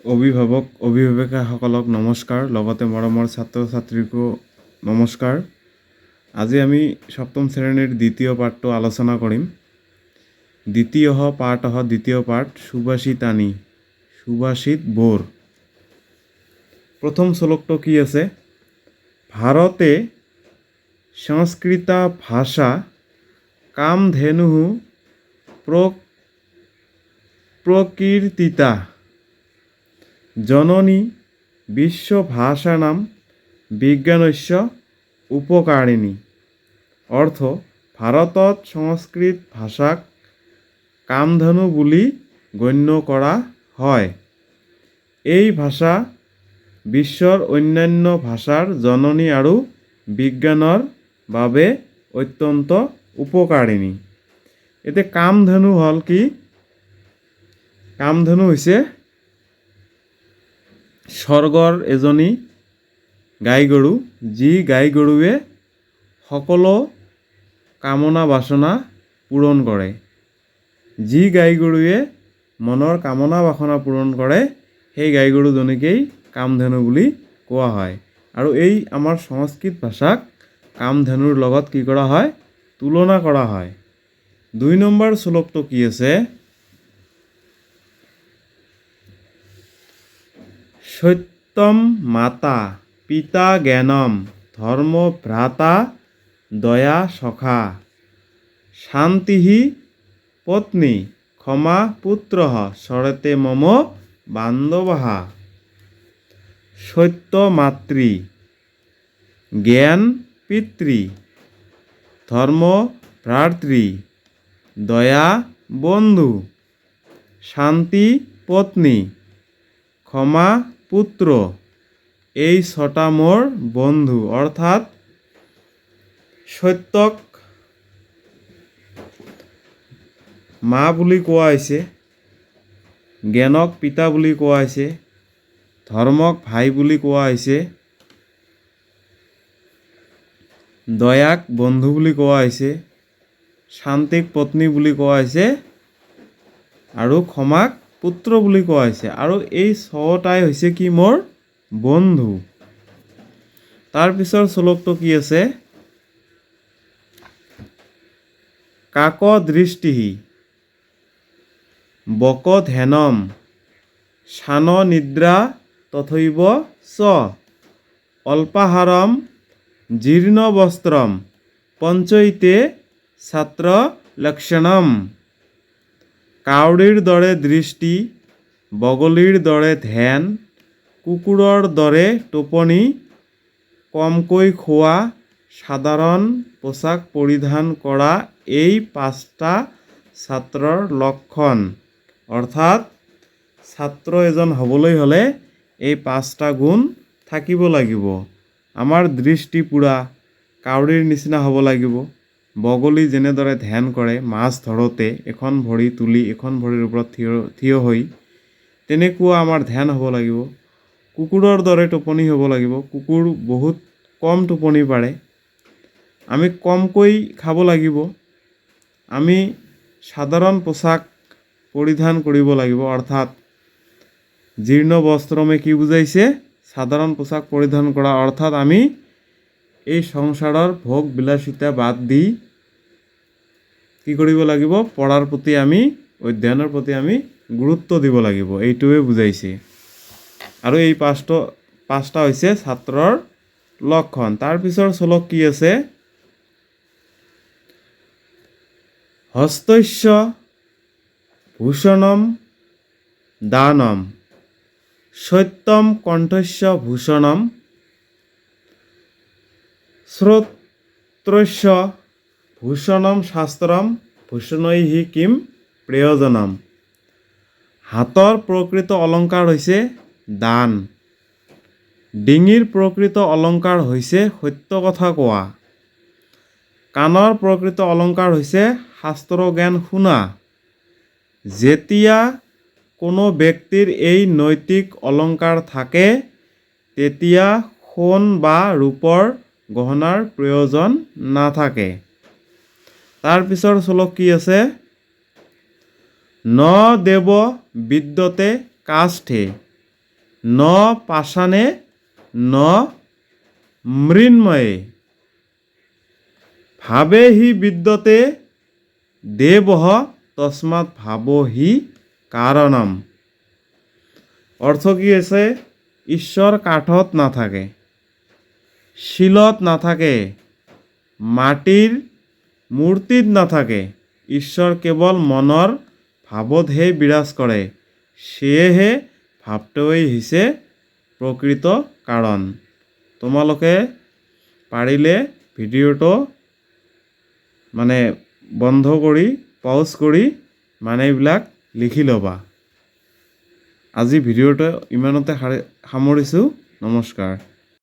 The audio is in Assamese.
অভিভাৱক অভিভাৱিকাসকলক নমস্কাৰ, লগতে মৰমৰ ছাত্ৰ ছাত্ৰীকো নমস্কাৰ। আজি আমি সপ্তম শ্ৰেণীৰ দ্বিতীয় পাঠটো আলোচনা কৰিম। দ্বিতীয় পাঠ সুভাষিতানি, সুভাষিত বোর। প্রথম শ্লোকটো কি আছে? ভারতে সংস্কৃত ভাষা কামধেনু প্রকীর্তিতা জননী বিশ্বভাষানাম বিজ্ঞানস্য উপকারিণী। অর্থ, ভারতত সংস্কৃত ভাষাক কামধেনু বুলি গণ্য কৰা হয়। এই ভাষা বিশ্বৰ অন্যান্য ভাষাৰ জননী আৰু বিজ্ঞানৰ বাবে অত্যন্ত উপকাৰিণী। এতিয়া কামধেনু হ'ল কি? কামধেনু হৈছে স্বৰ্গৰ এজনী গাই গৰু, যি গাই গৰুৱে সকলো কামনা বাসনা পূৰণ কৰে। যি গাই গৰুৱে মনৰ কামনা বাসনা পূৰণ কৰে, সেই গাই গৰুজনীকেই কামধেনু বুলি কোৱা হয়। আৰু এই আমাৰ সংস্কৃত ভাষাক কামধেনুৰ লগত কি কৰা হয়? তুলনা কৰা হয়। ২ নম্বৰ শ্লোকটো কি আছে? সত্যম মাতা পিতা জ্ঞানম ধর্ম ভ্রাতা দয়া সখা শান্তিঃ পত্নী ক্ষমা পুত্রঃ সরতে মম বান্ধবঃ। সত্য মাতৃ, জ্ঞান পিতৃ, ধর্ম ভ্রাতৃ, দয়া বন্ধু, শান্তি পত্নী, ক্ষমা পুত্ৰ, এই ছটা মোৰ বন্ধু। অৰ্থাৎ সত্যক মা বুলি কোৱা হৈছে, জ্ঞানক পিতা বুলি কোৱা হৈছে, ধৰ্মক ভাই বুলি কোৱা হৈছে, দয়াক বন্ধু বুলি কোৱা হৈছে, শান্তিক পত্নী বুলি কোৱা হৈছে আৰু ক্ষমাক পুত্ৰ বুলি কোৱা হৈছে। আৰু এই ছটাই হৈছে কি? মোৰ বন্ধু। তাৰ পিছৰ শ্লোকটো কি আছে? কাক দৃষ্টিঃ বক ধ্যানম শান নিদ্ৰা তথৈব চ অল্পাহাৰম জীৰ্ণ বস্ত্ৰম পঞ্চৈতে ছাত্ৰ লক্ষণম। কাউৰীৰ দৰে দৃষ্টি, বগলীৰ দৰে ধ্যান, কুকুৰৰ দৰে টোপনি, কমকৈ খোৱা, সাধাৰণ পোছাক পৰিধান কৰা, এই 5টা ছাত্ৰৰ লক্ষণ। অৰ্থাৎ ছাত্ৰ এজন হ'বলৈ হ'লে এই 5টা গুণ থাকিব লাগিব। আমাৰ দৃষ্টি পুৰা কাউৰীৰ নিচিনা হ'ব লাগিব। বগলী যেনেদৰে ধ্যান কৰে মাছ ধৰোঁতে এখন ভৰি তুলি এখন ভৰিৰ ওপৰত থিয় হৈ, তেনেকুৱা আমাৰ ধ্যান হ'ব লাগিব। কুকুৰৰ দৰে টোপনি হ'ব লাগিব। কুকুৰ বহুত কম টোপনি পাৰে। আমি কমকৈ খাব লাগিব। আমি সাধাৰণ পোছাক পৰিধান কৰিব লাগিব। অৰ্থাৎ জীৰ্ণ বস্ত্ৰমে কি বুজাইছে? সাধাৰণ পোছাক পৰিধান কৰা। অৰ্থাৎ আমি এই সংসাৰৰ ভোগ বিলাসিতা বাদ দি কি কৰিব লাগিব? পঢ়াৰ প্ৰতি আমি, অধ্যয়নৰ প্ৰতি আমি গুৰুত্ব দিব লাগিব। এইটোৱে বুজাইছে। আৰু এই 5টা হৈছে ছাত্ৰৰ লক্ষণ। তাৰ পিছৰ শ্লোক কি আছে? হস্তস্য ভূষণম দানম সত্যম কণ্ঠস্য ভূষণম শ্ৰোত্ৰস্য ভূষণম শাস্ত্ৰম ভূষণৈঃ কিম প্ৰয়োজনম। হাতৰ প্ৰকৃত অলংকাৰ হৈছে দান। ডিঙিৰ প্ৰকৃত অলংকাৰ হৈছে সত্য কথা কোৱা। কাণৰ প্ৰকৃত অলংকাৰ হৈছে শাস্ত্ৰ জ্ঞান শুনা। যেতিয়া কোনো ব্যক্তিৰ এই নৈতিক অলংকাৰ থাকে, তেতিয়া সোণ বা ৰূপৰ গহনাৰ প্ৰয়োজন নাথাকে। তাৰ পিছৰ শ্লোক কি আছে? ন দেৱ বিদ্যতে কাষ্ঠে ন পাষাণে ন মৃন্ময়ে ভাবে হি বিদ্যতে দেবঃ তস্মাৎ ভাবহি কারণম। অর্থ কি আছে? ঈশ্বর কাঠত নাথাকে, শিলত নাথাকে, মাটিৰ মূৰ্তিত নাথাকে। ঈশ্বৰ কেৱল মনৰ ভাৱতহে বিৰাজ কৰে। সেয়েহে ভাৱটোৱেই হৈছে প্ৰকৃত কাৰণ। তোমালোকে পাৰিলে ভিডিঅ'টো বন্ধ কৰি পজ কৰি এইবিলাক লিখি ল'বা। আজি ভিডিঅ'টো ইমানতে সামৰিছোঁ। নমস্কাৰ।